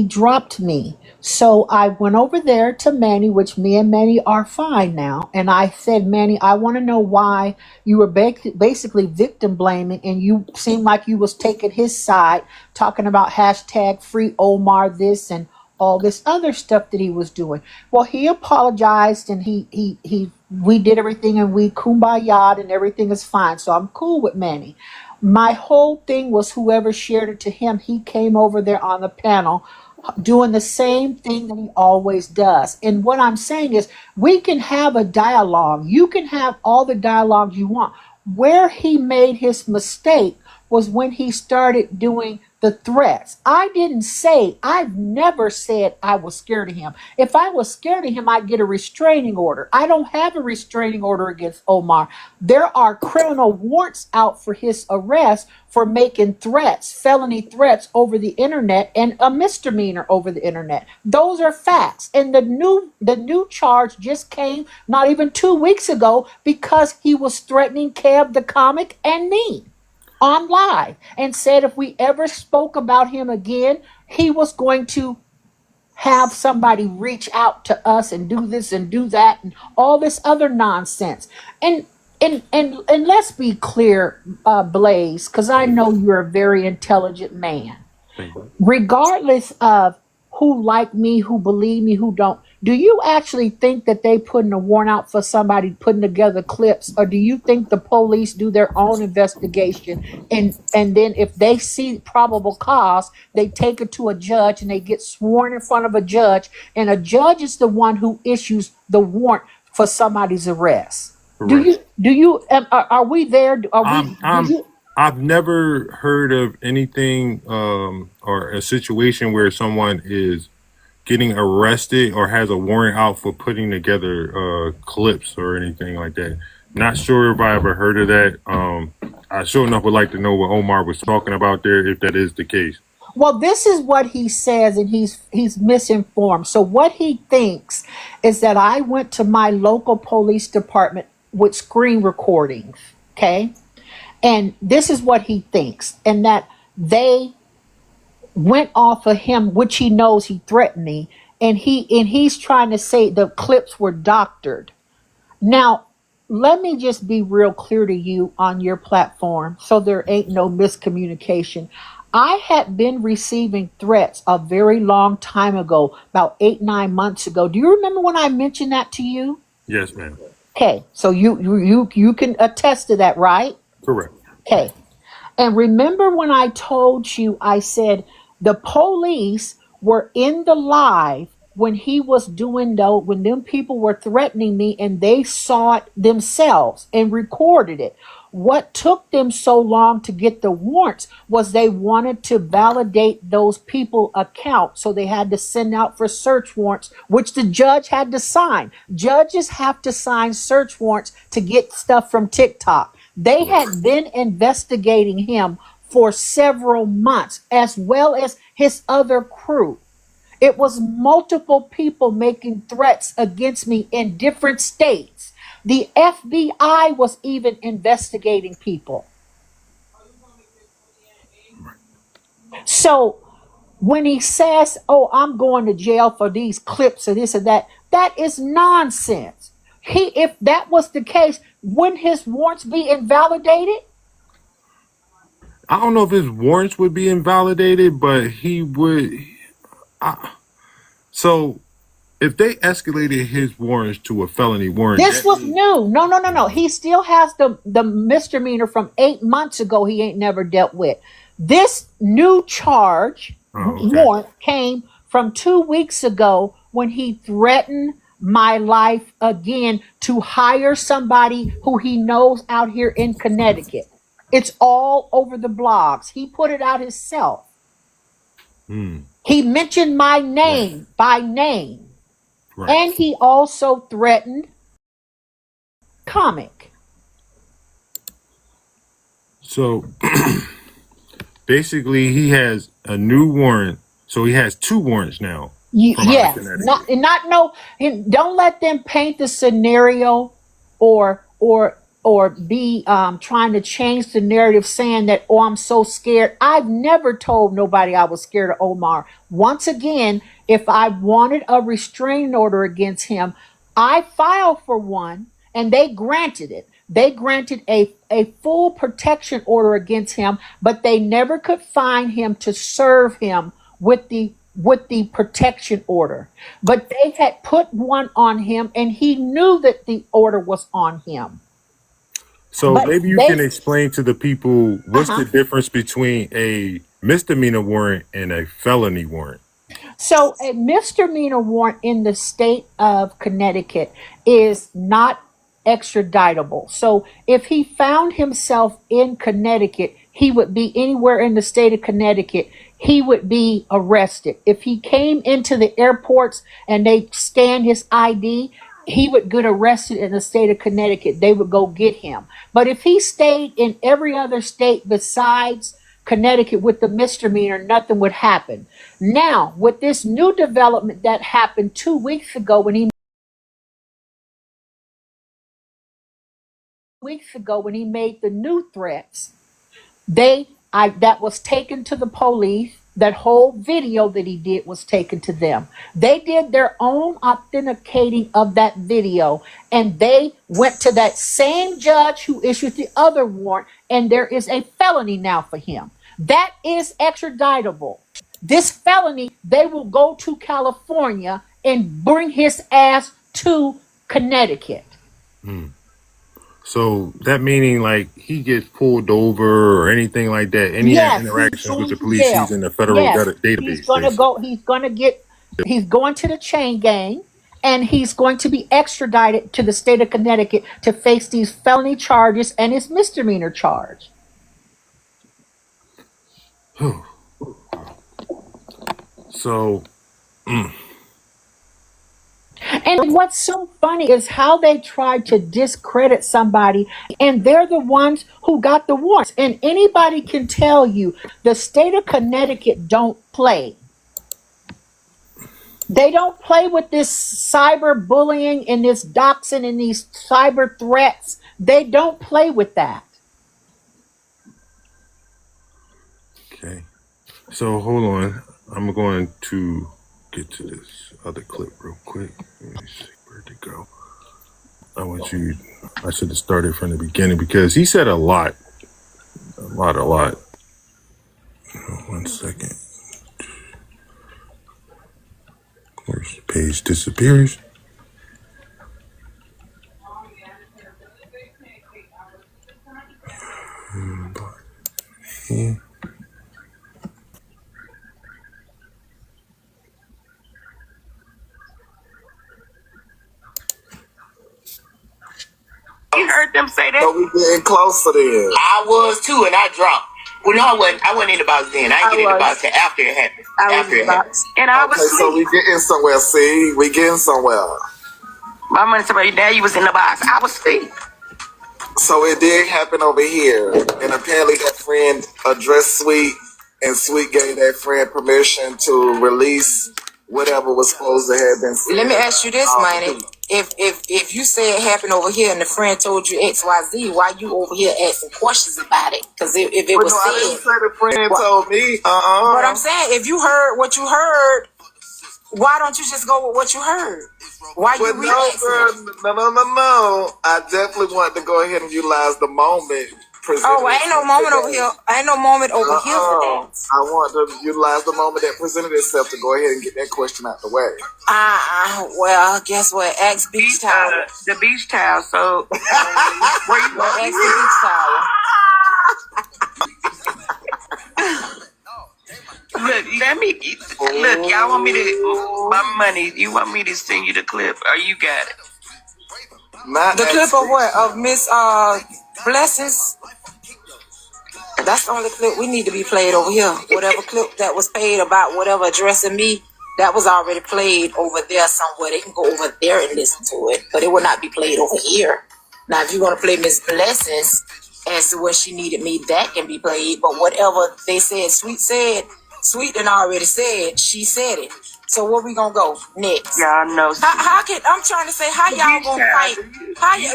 dropped me. So I went over there to Manny, which me and Manny are fine now. And I said, Manny, I want to know why you were basically victim blaming and you seemed like you was taking his side, talking about hashtag free Omar this and all this other stuff that he was doing. Well, he apologized and we did everything and we kumbaya'd and everything is fine. So I'm cool with Manny. My whole thing was whoever shared it to him, he came over there on the panel doing the same thing that he always does. And what I'm saying is we can have a dialogue. You can have all the dialogues you want. Where he made his mistake was when he started doing the threats. I've never said I was scared of him. If I was scared of him, I'd get a restraining order. I don't have a restraining order against Omar. There are criminal warrants out for his arrest for making threats, felony threats over the internet and a misdemeanor over the internet. Those are facts. And the new charge just came not even 2 weeks ago because he was threatening Kev the comic and me on live and said if we ever spoke about him again, he was going to have somebody reach out to us and do this and do that and all this other nonsense. And let's be clear, Blaze, because I know you're a very intelligent man. Regardless of who like me, who believe me, who don't, do you actually think that they putting a warrant out for somebody putting together clips, or do you think the police do their own investigation and then if they see probable cause, they take it to a judge and they get sworn in front of a judge, and a judge is the one who issues the warrant for somebody's arrest? Correct. Are we there? I've never heard of anything or a situation where someone is getting arrested or has a warrant out for putting together clips or anything like that. Not sure if I ever heard of that. I sure enough would like to know what Omar was talking about there, if that is the case. Well, this is what he says, and he's misinformed. So what he thinks is that I went to my local police department with screen recordings, okay? And this is what he thinks, and that they went off of him, which he knows he threatened me, and he's trying to say the clips were doctored. Now, let me just be real clear to you on your platform so there ain't no miscommunication. I had been receiving threats a very long time ago, about 8-9 months ago. Do you remember when I mentioned that to you? Yes, ma'am. Okay, so you can attest to that, right? Correct. Okay. And remember when I told you, I said the police were in the live when he was doing when them people were threatening me and they saw it themselves and recorded it. What took them so long to get the warrants was they wanted to validate those people account. So they had to send out for search warrants, which the judge had to sign. Judges have to sign search warrants to get stuff from TikTok. They had been investigating him for several months, as well as his other crew. It was multiple people making threats against me in different states. The FBI was even investigating people. So when he says, oh, I'm going to jail for these clips or this or that, that is nonsense. If that was the case, wouldn't his warrants be invalidated? I don't know if his warrants would be invalidated, but he would. So if they escalated his warrants to a felony warrant, this was new. No. He still has the misdemeanor from 8 months ago. He ain't never dealt with. This new charge warrant came from 2 weeks ago when he threatened my life again to hire somebody who he knows out here in Connecticut. It's all over the blogs. He put it out himself. He mentioned my name by name. Right. And he also threatened comic. So basically he has a new warrant. So he has 2 warrants now. Yes. Don't let them paint the scenario or or be trying to change the narrative saying that, oh, I'm so scared. I've never told nobody I was scared of Omar. Once again, if I wanted a restraining order against him, I filed for one and they granted it. They granted a full protection order against him, but they never could find him to serve him with the protection order. But they had put one on him and he knew that the order was on him. So But maybe you can they explain to the people what's the uh-huh. difference between a misdemeanor warrant and a felony warrant. So a misdemeanor warrant in the state of Connecticut is not extraditable. So if he found himself in Connecticut, he would be anywhere in the state of Connecticut. He would be arrested. If he came into the airports and they scanned his ID, he would get arrested in the state of Connecticut. They would go get him. But if he stayed in every other state besides Connecticut with the misdemeanor, nothing would happen. Now, with this new development that happened 2 weeks ago when he made the new threats, that was taken to the police. That whole video that he did was taken to them. They did their own authenticating of that video, and they went to that same judge who issued the other warrant, and there is a felony now for him. That is extraditable. This felony, they will go to California and bring his ass to Connecticut. So that meaning like he gets pulled over or anything like that, any Yes, he's interactions with going the to police, he's jail. in the federal Yes, he's database, going to basically. go. He's going to the chain gang, and he's going to be extradited to the state of Connecticut to face these felony charges and his misdemeanor charge. So And what's so funny is how they tried to discredit somebody, and they're the ones who got the warrants. And anybody can tell you the state of Connecticut don't play. They don't play with this cyber bullying and this doxing and these cyber threats. They don't play with that. okay. So hold on. I'm going to get to this other clip real quick. Let me see where'd it go. I should have started from the beginning because he said a lot. A lot. One second. Of course, the page disappears. Yeah. You heard them say that? So we getting closer then. I was too, and I dropped. Well, no, I wasn't. I wasn't in the box then. I didn't get in the box till after it happened. After it happened. And I was Okay, so we asleep. getting somewhere. See, we getting somewhere. My money somebody now you was in the box. I was asleep. So it did happen over here, and apparently that friend addressed Sweet, and Sweet gave that friend permission to release whatever was supposed to have been said. Let me ask you this, Manny. If you say it happened over here and the friend told you XYZ, why you over here asking questions about it? Because if it But was no, I didn't said, say the friend told me. but I'm saying if you heard what you heard, why don't you just go with what you heard? Why you But no, re-asking? girl, no. I definitely want to go ahead and utilize the moment. Oh, ain't no moment over here. Ain't no moment over here for that. I want to utilize the moment that presented itself to go ahead and get that question out the way. Well, guess what? Ask Beach Tower. The beach towel. So where you Well, ask going? the Beach Tower. Look, look. Y'all want me to my money? You want me to send you the clip, or you got it? Not The that clip of speech. what? Of Miss Blessings? That's the only clip we need to be played over here. Whatever clip that was played about whatever addressing me, that was already played over there somewhere. They can go over there and listen to it, but it will not be played over here. Now, if you want to play Miss Blessings as to what she needed me, that can be played. But whatever they said, Sweet done already said, she said it. So where we gonna go next? Y'all know. How can I'm trying to say how y'all gonna fight? How you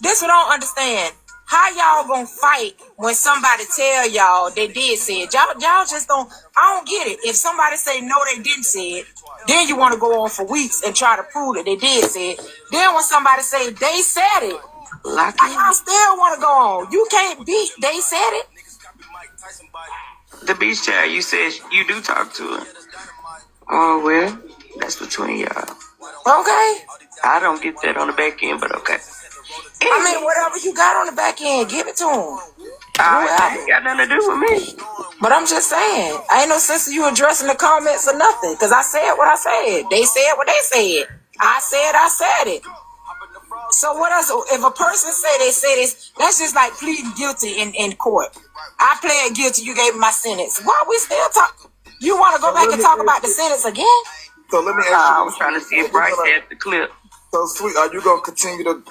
this what I don't understand. How y'all gonna fight when somebody tell y'all they did say it? Y'all just don't. I don't get it. If somebody say no, they didn't say it, then you want to go on for weeks and try to prove that they did say it. Then when somebody say they said it, y'all still want to go on. You can't beat they said it. The beach child, you said you do talk to her. Oh, well, that's between y'all. Okay. I don't get that on the back end, but okay. I mean, whatever you got on the back end, give it to him. That ain't got nothing to do with me. But I'm just saying, ain't no sense of you addressing the comments or nothing, because I said what I said. They said what they said. I said it. So what else? If a person say they say this, that's just like pleading guilty in court. I pled guilty, you gave me my sentence. Why we still talking? You want to go back and talk about the sentence again? So let me ask you. I was trying to see if Bryce had the clip. So, Sweet, are you gonna continue to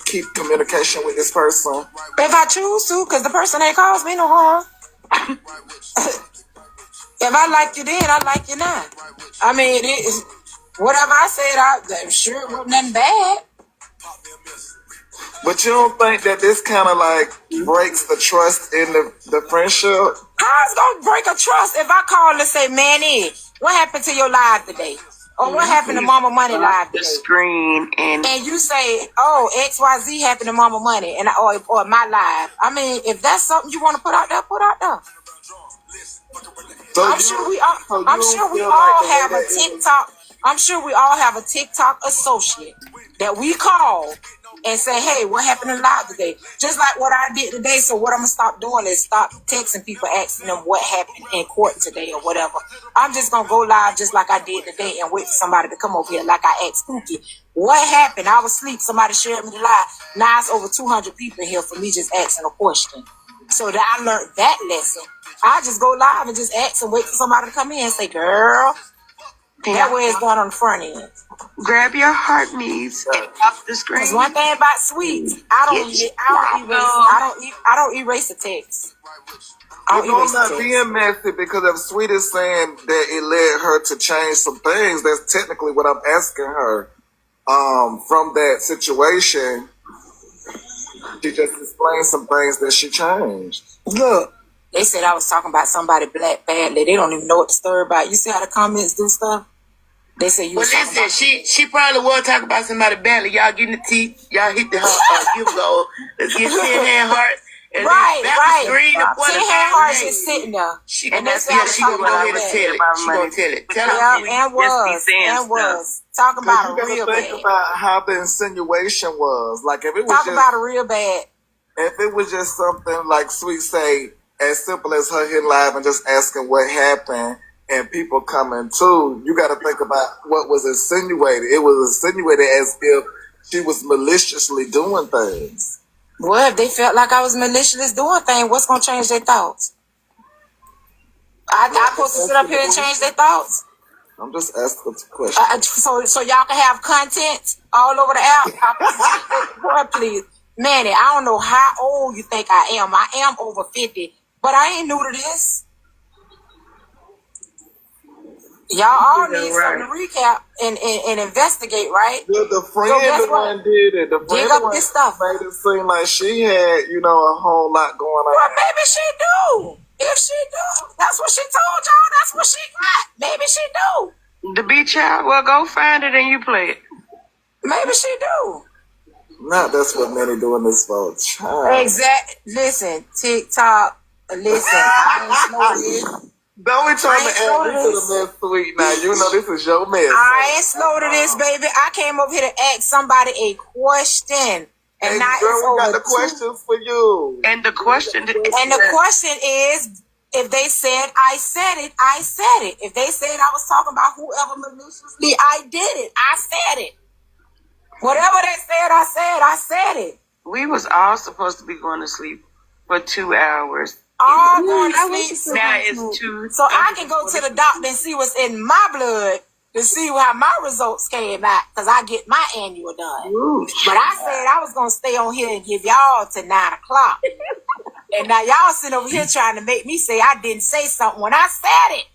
keep communication with this person? If I choose to, because the person ain't caused me no harm. If I like you then, I like you now. I mean, whatever I said, I'm sure it wasn't nothing bad. But you don't think that this kind of like breaks the trust in the friendship? How's it gonna break a trust if I call and say, Manny, what happened to your live today? Or what happened to Mama Money live today? The screen and you say, oh, XYZ happened to Mama Money and or my live. I mean, if that's something you want to put out there, put out there. So I'm sure we all have a TikTok. I'm sure we all have a TikTok associate that we call and say, hey, what happened in live today? Just like what I did today. So what I'm going to stop doing is stop texting people, asking them what happened in court today or whatever. I'm just going to go live just like I did today and wait for somebody to come over here like I asked Pookie. What happened? I was asleep. Somebody shared me the live. Now it's over 200 people here for me just asking a question. So that I learned that lesson. I just go live and just ask and wait for somebody to come in and say, girl, that way it's going on the front end. Grab your heart knees and off the screen. Because one thing about Sweet, I don't erase the text. I'm not being messy because if Sweet is saying that it led her to change some things, that's technically what I'm asking her. From that situation, she just explained some things that she changed. Look, they said I was talking about somebody black badly. They don't even know what the story about. You see how the comments do stuff? They say you. Well, listen, she probably was talking about somebody badly. Y'all getting the teeth. Y'all hit the give go. Let's get 10-hand hearts. And right. 10-hand hearts is sitting there. And that's how she gonna go ahead and tell it. She gonna tell it. Tell her was talking about a real bad. Think about how the insinuation was. Like if it was talking about a real bad. If it was just something like Sweet say, as simple as her hitting live and just asking what happened. And people coming too, you got to think about what was insinuated. It was insinuated as if she was maliciously doing things. Well, if they felt like I was maliciously doing things, what's going to change their thoughts? I supposed to sit up here and change their thoughts? I'm just asking a question. So y'all can have content all over the app? Boy, please. Manny, I don't know how old you think I am. I am over 50, but I ain't new to this. Y'all all need something to recap and investigate, right? The friend one did it. The friend one made it seem like she had, a whole lot going on. Well, maybe she do. If she do, that's what she told y'all. That's what she got. Maybe she do. The beach child, well, go find it and you play it. Maybe she do. Not that's what many doing this for. Child. Exactly. Listen, TikTok. Listen, I ain't slow this. Don't be trying to add me to the mess, Sweet. Now, this is your mess. I ain't slow to this, baby. I came over here to ask somebody a question. And now girl, it's we got the questions for you. And the question is, if they said I said it, I said it. If they said I was talking about whoever maliciously, I did it. I said it. Whatever they said, I said it. We was all supposed to be going to sleep for 2 hours. All going to sleep. Now it's 2. So I can go to the doctor and see what's in my blood to see how my results came out, because I get my annual done. Ooh, but I said I was going to stay on here and give y'all to 9 o'clock. And now y'all sitting over here trying to make me say I didn't say something when I said it.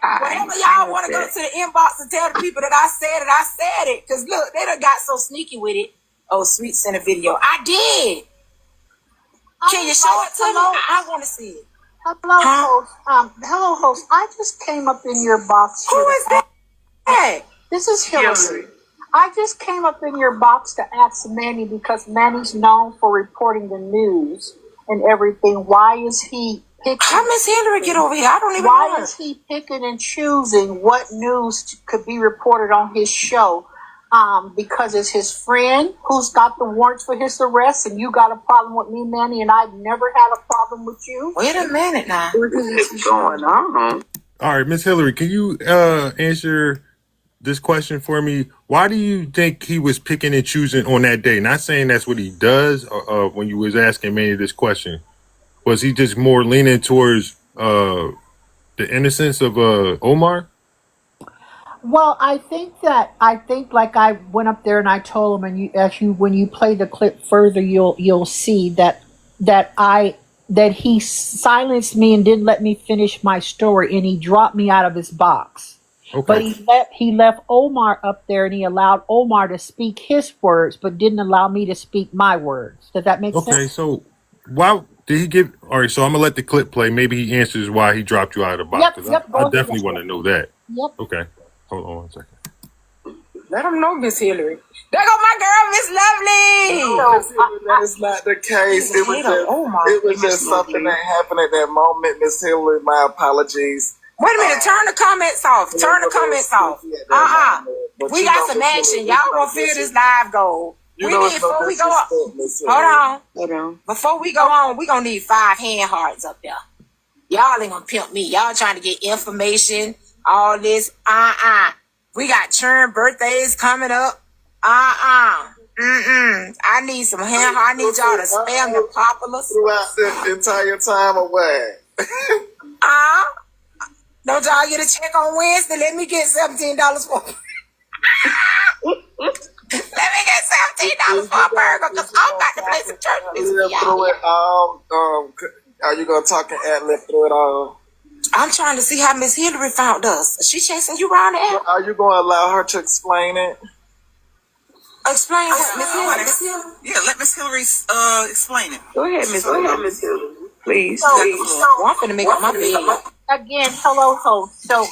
Whatever y'all want to go to the inbox and tell the people that I said it. Because look, they done got so sneaky with it. Oh, Sweet sent a video. I did. Can you show it to me? I want to see it. Hello, host. Hello, host. I just came up in your box. Who is that? This is Hillary. I just came up in your box to ask Manny, because Manny's known for reporting the news and everything. Why is he picking? How Miss Hillary get over here? I don't even know. Why is he picking and choosing what news could be reported on his show? Because it's his friend who's got the warrants for his arrest, and you got a problem with me, Manny, and I've never had a problem with you. Wait a minute now. What's going on? All right, Miss Hillary, can you answer this question for me? Why do you think he was picking and choosing on that day? Not saying that's what he does. When you was asking Manny this question, was he just more leaning towards the innocence of Omar? Well, I think like I went up there and I told him, and when you play the clip further, you'll see that he silenced me and didn't let me finish my story, and he dropped me out of his box. Okay. But he left Omar up there, and he allowed Omar to speak his words, but didn't allow me to speak my words. Does that make sense? Okay, so why did he give? All right, so I'm gonna let the clip play. Maybe he answers why he dropped you out of the box. Yep, I definitely want to know that. Yep. Okay, hold on one second. Let them know, Miss Hillary. There go my girl, Miss Lovely. That is not the case. It was just something that happened at that moment, Miss Hillary. My apologies. Wait a minute, turn the comments off. Turn the comments off. We got some action. Y'all gonna feel this live goal. Before we go on, hold on. Before we go on, we gonna need 5 hand hearts up there. Y'all ain't gonna pimp me. Y'all trying to get information, all this. We got churn birthdays coming up. I need some hand hearts. I need y'all to spam the populars. Throughout the entire time or what? Don't y'all get a check on Wednesday? Let me get $17 for Let me get $17 for a burger, because I'm about to play some church music. Are you gonna talk and ad-lib through it all? I'm trying to see how Miss Hillary found us. Is she chasing you around the air? Are you gonna allow her to explain it? Explain what, Miss Hillary? Yeah, let Miss Hillary explain it. Go ahead, Miss Hillary. Please. So, I'm finna make up my bed. again, hello, host. So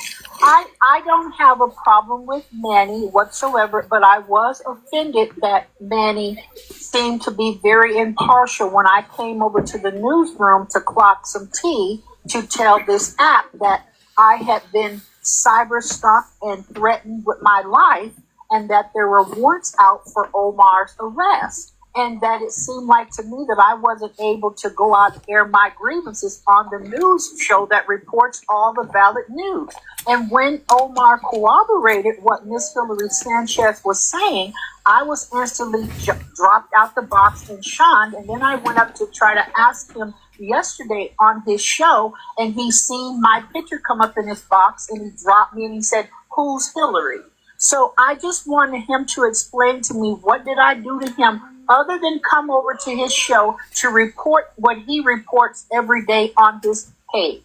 I don't have a problem with Manny whatsoever, but I was offended that Manny seemed to be very impartial when I came over to the newsroom to clock some tea to tell this app that I had been cyber stalked and threatened with my life, and that there were warrants out for Omar's arrest. And that it seemed like to me that I wasn't able to go out and air my grievances on the news show that reports all the valid news. And when Omar corroborated what Miss Hillary Sanchez was saying, I was instantly dropped out the box and shunned. And then I went up to try to ask him yesterday on his show, and he seen my picture come up in his box, and he dropped me and he said, "Who's Hillary?" So I just wanted him to explain to me, what did I do to him other than come over to his show to report what he reports every day on his page?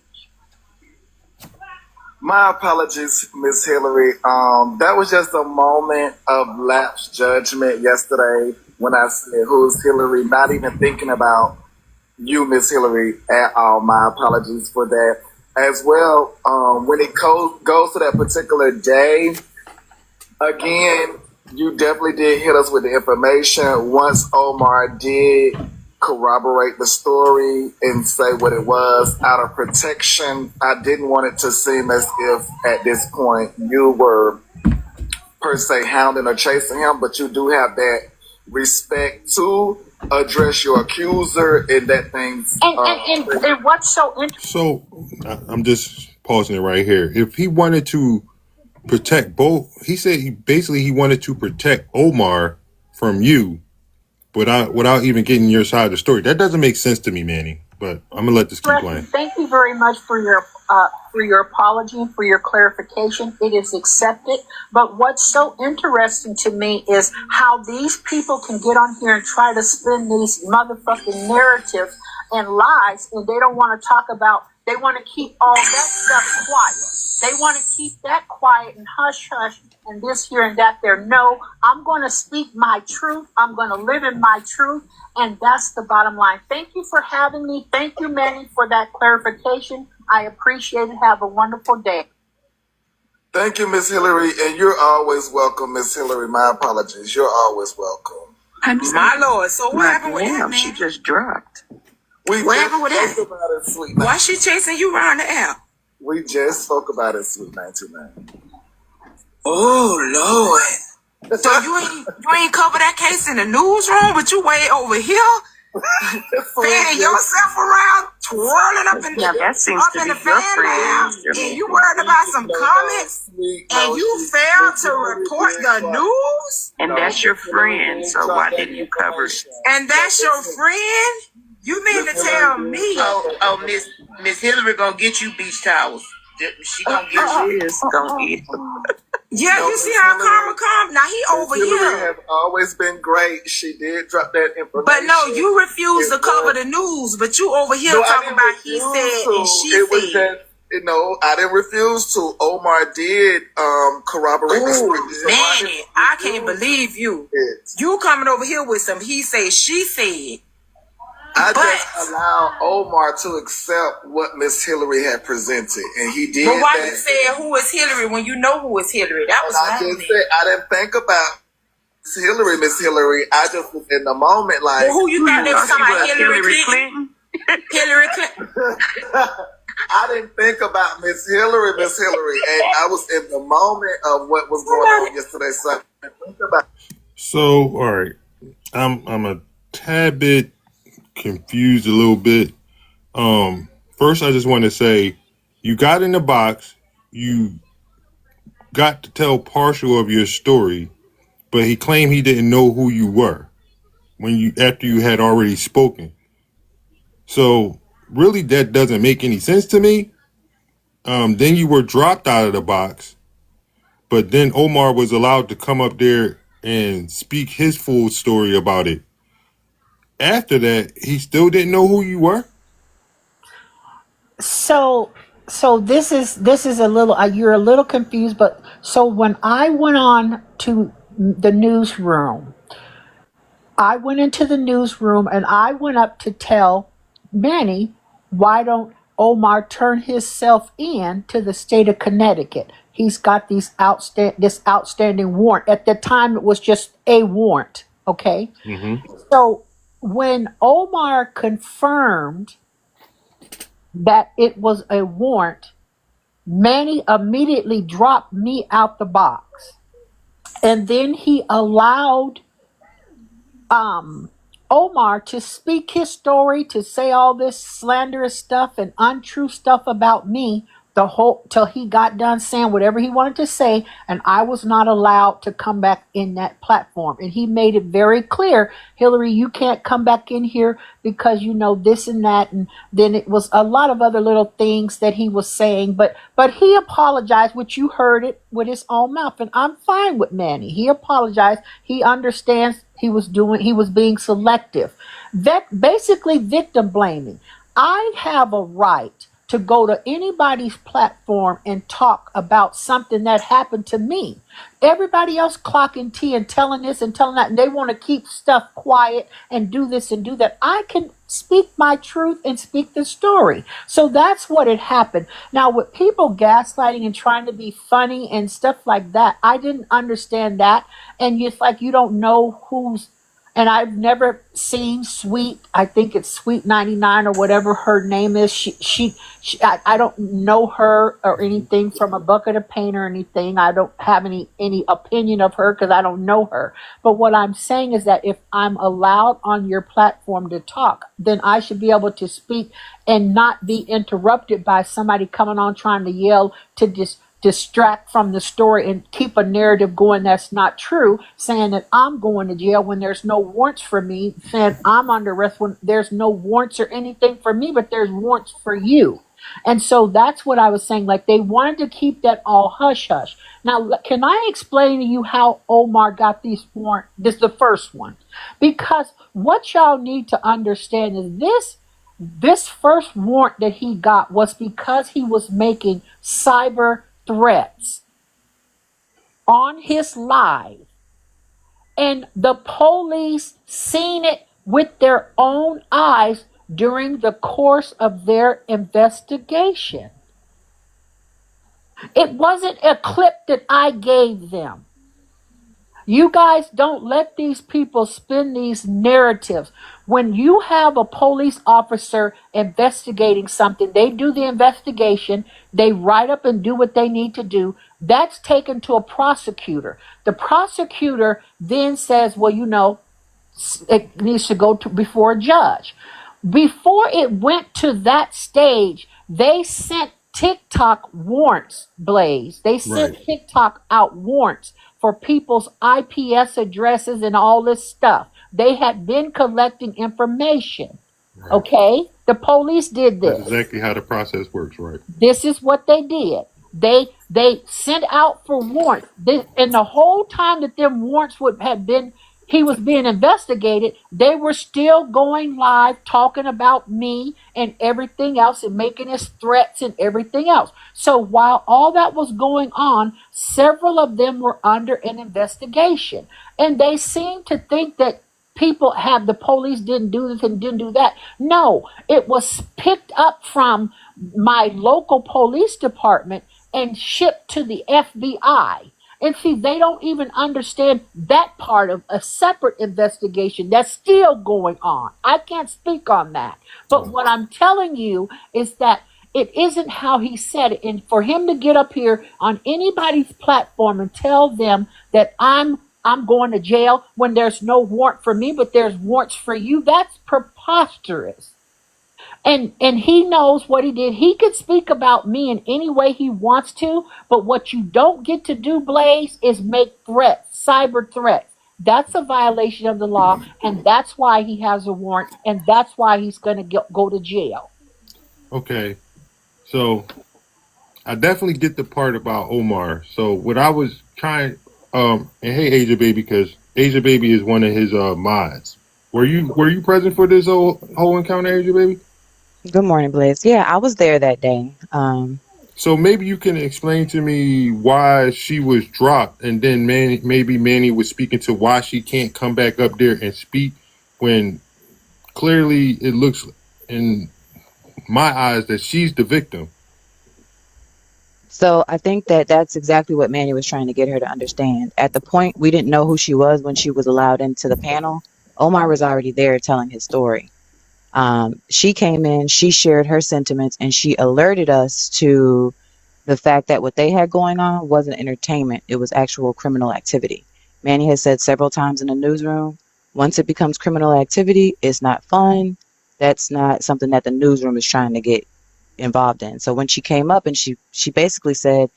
My apologies, Miss Hillary. That was just a moment of lapsed judgment yesterday when I said, "Who's Hillary?" Not even thinking about you, Miss Hillary, at all. My apologies for that. As well, when it goes to that particular day, again, you definitely did hit us with the information. Once Omar did corroborate the story and say what it was, out of protection, I didn't want it to seem as if at this point you were per se hounding or chasing him, but you do have that respect to address your accuser and that things. And what's so interesting? So I'm just pausing it right here. If he wanted to protect both, he said he wanted to protect Omar from you without even getting your side of the story. That doesn't make sense to me, Manny. But I'm gonna let this keep playing. Thank you very much for your apology and for your clarification. It is accepted. But what's so interesting to me is how these people can get on here and try to spin these motherfucking narratives and lies, and they don't want to talk about. They want to keep all that stuff quiet. They want to keep that quiet and hush hush and this here and that there. No, I'm going to speak my truth. I'm going to live in my truth. And that's the bottom line. Thank you for having me. Thank you, Manny, for that clarification. I appreciate it. Have a wonderful day. Thank you, Miss Hillary. And you're always welcome, Miss Hillary. My apologies. You're always welcome. My Lord. So what happened with that, man? She just dropped. What happened with that? Spoke about it, Sweet Why she chasing you around the app? We just spoke about it, Sweet 929. Oh Lord. So you ain't cover that case in the newsroom, but you way over here fanning yourself around, twirling up in, Now that seems up to in be the your fan friend. lounge, and you worried about some comments, and you failed to report the news? And that's your friend, so why didn't you cover it? And that's your friend? You mean to tell me? Oh, Miss Hillary gonna get you beach towels. She gonna get you. She is gonna eat. Yeah, you see how karma come? Now he over Hillary here. has always been great. She did drop that information. But no, you refuse to cover the news, but you over here talking about he said and she said. I didn't refuse to. Omar did corroborate the story. Manny, I can't believe you. You coming over here with some he said, she said. I just allowed Omar to accept what Miss Hillary had presented, and he did. But why you said who is Hillary when you know who is Hillary? That was I just said I didn't think about Miss Hillary. I just was in the moment like. Well, who you thought they was talking about? Hillary Clinton? Hillary Clinton. I didn't think about Miss Hillary, and I was in the moment of what was going on yesterday. So I didn't think about. So, all right, I'm a tad bit confused a little bit. First, I just want to say, you got in the box, you got to tell partial of your story, but he claimed he didn't know who you were after you had already spoken. So really, that doesn't make any sense to me. Then you were dropped out of the box, but then Omar was allowed to come up there and speak his full story about it. After that, he still didn't know who you were. So this is a little you're a little confused, but so when I went on to the newsroom, I went into the newsroom and I went up to tell Manny, why don't Omar turn himself in to the state of Connecticut? He's got this outstanding warrant. At the time, it was just a warrant. Okay. Mm-hmm. So when Omar confirmed that it was a warrant, Manny immediately dropped me out the box. And then he allowed Omar to speak his story, to say all this slanderous stuff and untrue stuff about me till he got done saying whatever he wanted to say, and I was not allowed to come back in that platform. And he made it very clear, Hillary, you can't come back in here because you know this and that. And then it was a lot of other little things that he was saying, but he apologized, which you heard it with his own mouth, and I'm fine with Manny. He apologized. He understands he was being selective. That basically victim blaming. I have a right to go to anybody's platform and talk about something that happened to me. Everybody else clocking tea and telling this and telling that, and they want to keep stuff quiet and do this and do that. I can speak my truth and speak the story. So that's what had happened. Now, with people gaslighting and trying to be funny and stuff like that, I didn't understand that. And it's like you don't know who's. And I've never seen Sweet. I think it's Sweet 99 or whatever her name is. I don't know her or anything from a bucket of paint or anything. I don't have any opinion of her because I don't know her. But what I'm saying is that if I'm allowed on your platform to talk, then I should be able to speak and not be interrupted by somebody coming on trying to yell to distract from the story and keep a narrative going that's not true, saying that I'm going to jail when there's no warrants for me, saying I'm under arrest when there's no warrants or anything for me, but there's warrants for you. And so that's what I was saying. Like, they wanted to keep that all hush hush. Now, can I explain to you how Omar got these warrants? This is the first one. Because what y'all need to understand is this first warrant that he got was because he was making cyber threats on his live, and the police seen it with their own eyes during the course of their investigation. It wasn't a clip that I gave them. You guys don't let these people spin these narratives. When you have a police officer investigating something, they do the investigation, they write up and do what they need to do. That's taken to a prosecutor. The prosecutor then says, well, it needs to go before a judge. Before it went to that stage, they sent TikTok warrants, Blaze. They sent TikTok out warrants for people's IPS addresses and all this stuff. They had been collecting information. Right. Okay? The police did this. That's exactly how the process works, right? This is what they did. They sent out for warrants. And the whole time that them warrants he was being investigated, they were still going live talking about me and everything else and making his threats and everything else. So while all that was going on, several of them were under an investigation. And they seemed to think that the police didn't do this and didn't do that. No, it was picked up from my local police department and shipped to the FBI. And see, they don't even understand that part of a separate investigation that's still going on. I can't speak on that. But what I'm telling you is that it isn't how he said it. And for him to get up here on anybody's platform and tell them that I'm going to jail when there's no warrant for me, but there's warrants for you, that's preposterous. And he knows what he did. He could speak about me in any way he wants to, but what you don't get to do, Blaze, is make threats, cyber threats. That's a violation of the law, and that's why he has a warrant, and that's why he's going to go to jail. Okay, so I definitely get the part about Omar. So what I was trying, and hey, Asia Baby, because Asia Baby is one of his mods. Were you present for this whole encounter, Asia Baby? Good morning, Blaze. Yeah, I was there that day. So maybe you can explain to me why she was dropped, and then maybe Manny was speaking to why she can't come back up there and speak when clearly it looks in my eyes that she's the victim. So I think that's exactly what Manny was trying to get her to understand. At the point we didn't know who she was when she was allowed into the panel, Omar was already there telling his story. She came in, she shared her sentiments, and she alerted us to the fact that what they had going on wasn't entertainment. It was actual criminal activity. Manny has said several times in the newsroom, once it becomes criminal activity, it's not fun. That's not something that the newsroom is trying to get involved in. So when she came up and she basically said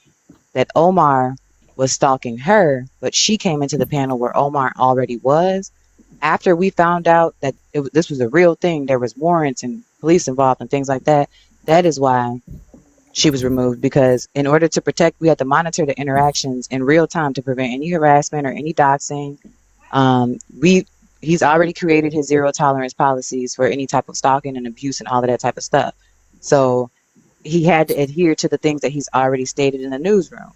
that Omar was stalking her, but she came into the panel where Omar already was. After we found out that this was a real thing, there was warrants and police involved and things like that, that is why she was removed, because in order to protect, we had to monitor the interactions in real time to prevent any harassment or any doxing. He's already created his zero tolerance policies for any type of stalking and abuse and all of that type of stuff. So he had to adhere to the things that he's already stated in the newsroom.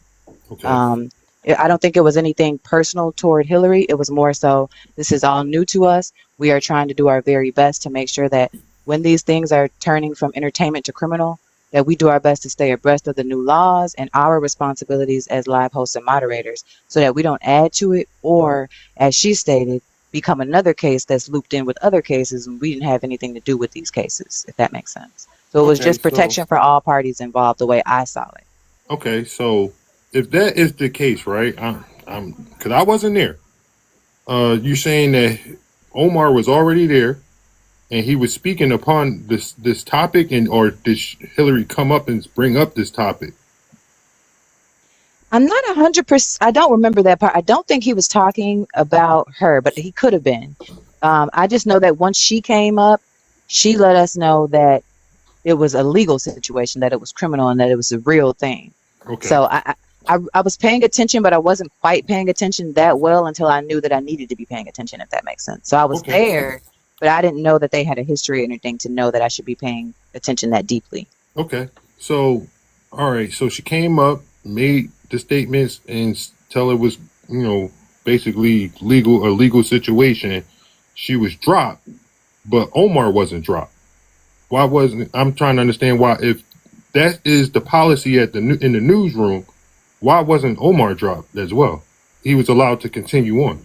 Okay. I don't think it was anything personal toward Hillary. It was more so, this is all new to us. We are trying to do our very best to make sure that when these things are turning from entertainment to criminal, that we do our best to stay abreast of the new laws and our responsibilities as live hosts and moderators, so that we don't add to it or, as she stated, become another case that's looped in with other cases and we didn't have anything to do with these cases, if that makes sense. So it was just protection for all parties involved, the way I saw it. Okay, so if that is the case, right? I'm because I wasn't there. You're saying that Omar was already there, and he was speaking upon this topic, or did Hillary come up and bring up this topic? I'm not 100%. I don't remember that part. I don't think he was talking about her, but he could have been. I just know that once she came up, she let us know that it was a legal situation, that it was criminal, and that it was a real thing. Okay. So I was paying attention, but I wasn't quite paying attention that well until I knew that I needed to be paying attention, if that makes sense. So I was there, but I didn't know that they had a history or anything to know that I should be paying attention that deeply. Okay. So, all right. So she came up made the statements and tell it was, basically a legal situation, she was dropped, but Omar wasn't dropped. Why wasn't? I'm trying to understand why, if that is the policy in the newsroom, why wasn't Omar dropped as well? He was allowed to continue on.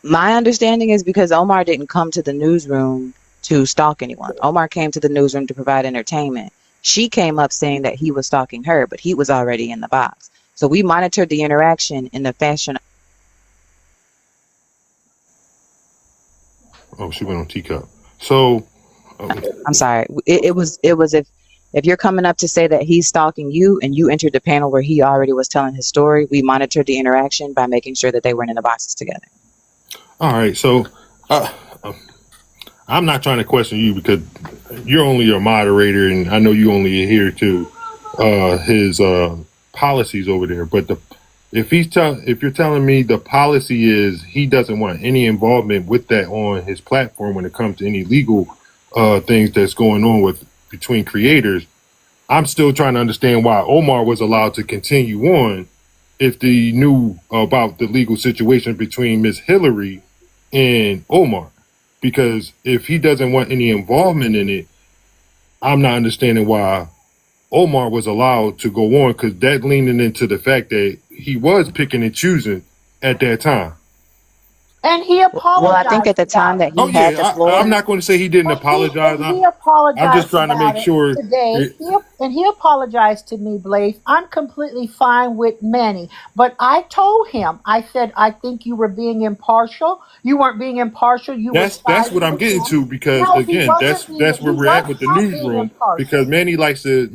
My understanding is because Omar didn't come to the newsroom to stalk anyone. Omar came to the newsroom to provide entertainment. She came up saying that he was stalking her, but he was already in the box. So we monitored the interaction in the fashion. Oh, she went on teacup. So, I'm sorry. It was if you're coming up to say that he's stalking you and you entered the panel where he already was telling his story, we monitored the interaction by making sure that they weren't in the boxes together. all right. So, I'm not trying to question you because you're only a moderator, and I know you only adhere to his policies over there. But if you're telling me the policy is he doesn't want any involvement with that on his platform when it comes to any legal things that's going on between creators, I'm still trying to understand why Omar was allowed to continue on if they knew about the legal situation between Miss Hillary and Omar. Because if he doesn't want any involvement in it, I'm not understanding why Omar was allowed to go on, because that leaning into the fact that he was picking and choosing at that time. And he apologized. Well, I think at the time that he had the floor. I'm not going to say he didn't apologize. He apologized. I'm just trying to make sure. Today, he apologized to me, Blaze. I'm completely fine with Manny. But I told him, I said, I think you were being impartial. You weren't being impartial. That's what I'm getting to, because again, that's where we're at with the newsroom. Because Manny likes to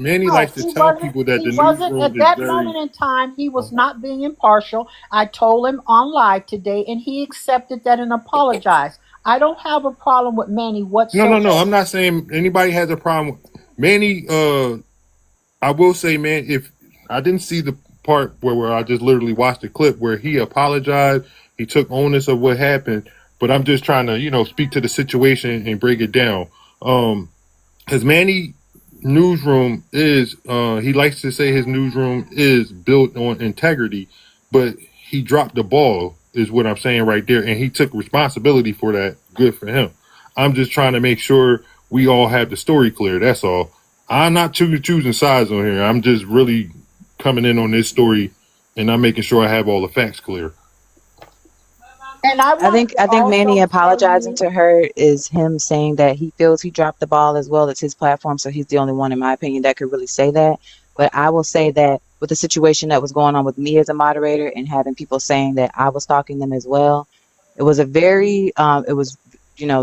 tell people that the newsroom at that moment in time, he was not being impartial. I told him on live today, and he accepted that and apologized. I don't have a problem with Manny whatsoever. No. I'm not saying anybody has a problem. Manny, I will say, man, if I didn't see the part where I just literally watched the clip where he apologized, he took onus of what happened, but I'm just trying to, speak to the situation and break it down. His Manny newsroom is, he likes to say his newsroom is built on integrity, but he dropped the ball is what I'm saying right there. And he took responsibility for that. Good for him. I'm just trying to make sure we all have the story clear. That's all. I'm not choosing sides on here. I'm just really coming in on this story, and I'm making sure I have all the facts clear. And I think Manny apologizing to her is him saying that he feels he dropped the ball as well. It's his platform, so he's the only one, in my opinion, that could really say that. But I will say that with the situation that was going on with me as a moderator and having people saying that I was stalking them as well, it was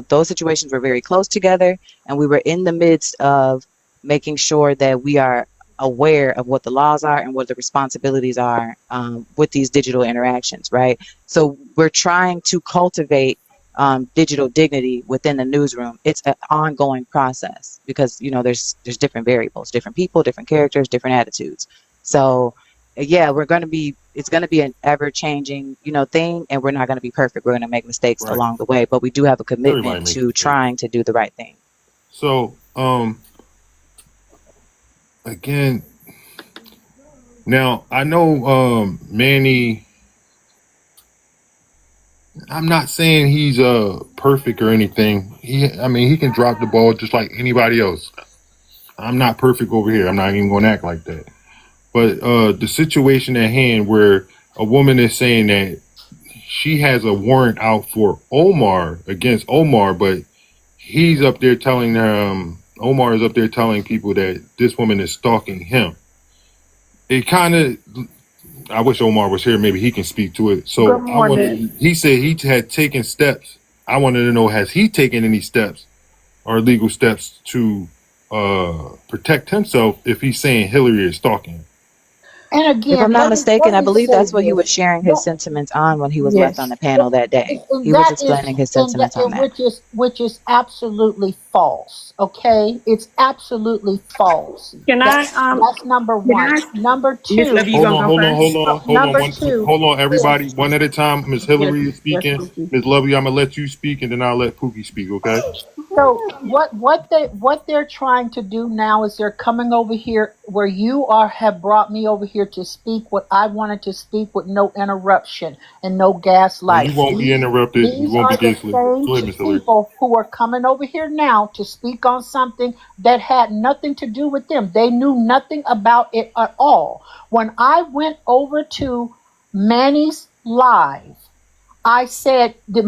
those situations were very close together, and we were in the midst of making sure that we are aware of what the laws are and what the responsibilities are with these digital interactions, right? So we're trying to cultivate digital dignity within the newsroom. It's an ongoing process because there's different variables, different people, different characters, different attitudes. So yeah, it's going to be an ever changing thing, and we're not going to be perfect. We're going to make mistakes along the way, but we do have a commitment to trying to do the right thing. So again, now I know Manny, I'm not saying he's perfect or anything. He can drop the ball just like anybody else. I'm not perfect over here. I'm not even going to act like that. But the situation at hand where a woman is saying that she has a warrant out for against Omar, but he's up there telling Omar is up there telling people that this woman is stalking him. It kind of, I wish Omar was here. Maybe he can speak to it. So he said he had taken steps. I wanted to know, has he taken any steps or legal steps to protect himself if he's saying Hillary is stalking him? And again, if I'm not mistaken, I believe that's what he was sharing his sentiments on when he was left on the panel that day. He was explaining his sentiments on that. Which is absolutely false. Okay, it's absolutely false. That's number one. Number two. Hold on, everybody, one at a time. Miss Hillary is speaking. Miss Lovey, I'm gonna let you speak, and then I'll let Pookie speak. Okay. So what they're trying to do now is they're coming over here where you are have brought me over here to speak what I wanted to speak with no interruption and no And you gaslighting. won't be interrupted. You These won't be are the gaslit. same Go ahead, Miss Hillary. people who are coming over here now to speak on something that had nothing to do with them. They knew nothing about it at all. When I went over to Manny's live, I said that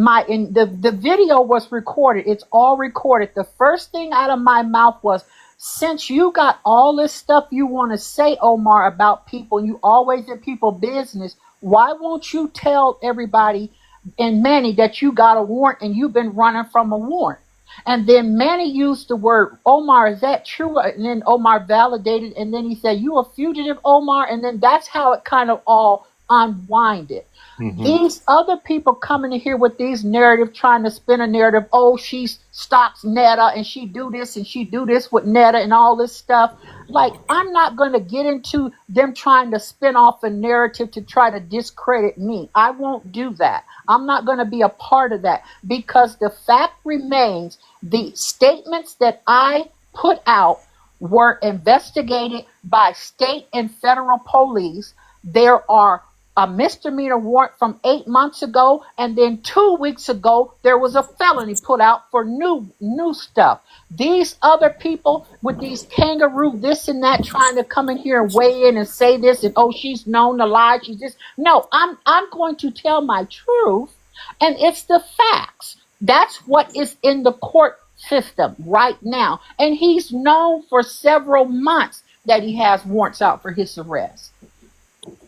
the video was recorded. It's all recorded. The first thing out of my mouth was, since you got all this stuff you want to say, Omar, about people, you always in people business, why won't you tell everybody and Manny that you got a warrant and you've been running from a warrant? And then Manny used the word, Omar, is that true? And then Omar validated, and then he said, you a fugitive, Omar? And then that's how it kind of all unwinded. These other people coming in here with these narrative, trying to spin a narrative. Oh, she stalks Netta and she do this and she do this with Netta and all this stuff. Like, I'm not going to get into them trying to spin off a narrative to try to discredit me. I won't do that. I'm not going to be a part of that, because the fact remains the statements that I put out were investigated by state and federal police. There are a misdemeanor warrant from 8 months ago, and then 2 weeks ago there was a felony put out for new stuff. These other people with these kangaroo this and that trying to come in here and weigh in and say this and, oh, she's known to lie, she's this. No, I'm going to tell my truth, and it's the facts. That's what is in the court system right now, and he's known for several months that he has warrants out for his arrest.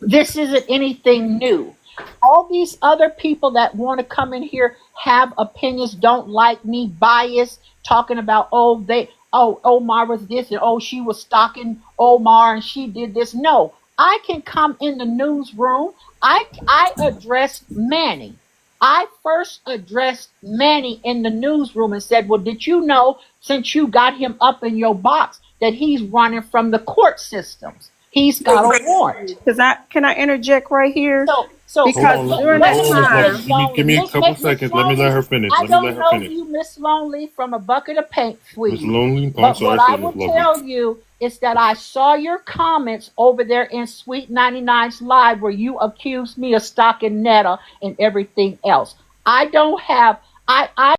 This isn't anything new. All these other people that want to come in here, have opinions, don't like me, biased, talking about, oh, Omar was this, and oh, she was stalking Omar and she did this. No, I can come in the newsroom. I addressed Manny. I first addressed Manny in the newsroom and said, well, did you know, since you got him up in your box, that he's running from the court systems? He's got a warrant. Can I interject right here? So because during that time, give me a couple seconds. Let me let her finish. I don't know you, Miss Lonely, from a bucket of paint, sweetie. Miss Lonely? But what I will tell you is that I saw your comments over there in Sweet 99's live where you accused me of stalking Netta and everything else. I don't have, I